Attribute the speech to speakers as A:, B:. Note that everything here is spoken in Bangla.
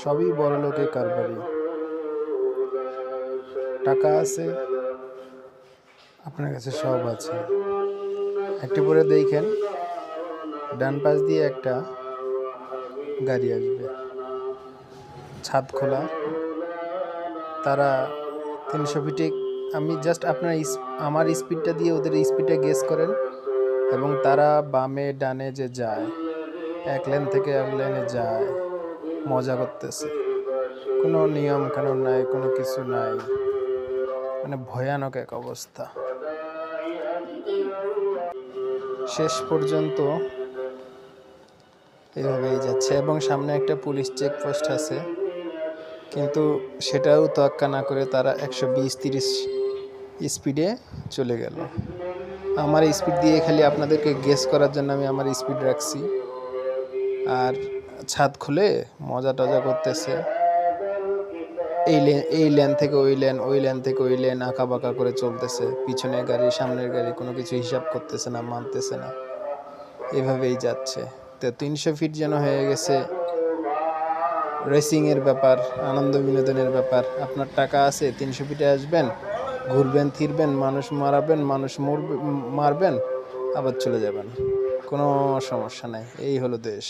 A: সবই বড়লোকের কারবারি। টাকা আছে, আপনার কাছে সব আছে। একটু পরে দেখেন ডান পাশ দিয়ে একটা গাড়ি আসবে, ছাদ খোলা। তারা 300 ফিটে, আমি জাস্ট আপনার আমার স্পিডটা দিয়ে ওদের স্পিডটা গেস করেন, এবং তারা বামে ডানে যে যায়, এক লেন থেকে এক লেনে যায়, মজা করতেছে। কোনো নিয়ম কানুন নাই, কোনো কিছু নাই, মানে ভয়ানক এক অবস্থা। শেষ পর্যন্ত এভাবেই যাচ্ছে, এবং সামনে একটা পুলিশ চেকপোস্ট আছে, কিন্তু সেটাও তোয়াক্কা না করে তারা 120-30 স্পিডে চলে গেল। আমার স্পিড দিয়ে খালি আপনাদেরকে গেস করার জন্য আমি আমার স্পিড রাখছি, আর ছাদ খুলে মজা টজা করতেছে। এই লেন থেকে ওই লেন, ওই লেন থেকে ওই লেন আঁকা বাঁকা করে চলতেছে। পিছনের গাড়ি সামনের গাড়ি কোনো কিছু হিসাব করতেছে না, মানতেছে না, এভাবেই যাচ্ছে। তো 300 ফিট যেন হয়ে গেছে রেসিংয়ের ব্যাপার, আনন্দ বিনোদনের ব্যাপার। আপনার টাকা আছে, 300 ফিটে আসবেন, ঘুরবেন ফিরবেন, মানুষ মারাবেন, মানুষ মারবেন, আবার চলে যাবেন, কোনো সমস্যা নাই। এই হলো দেশ।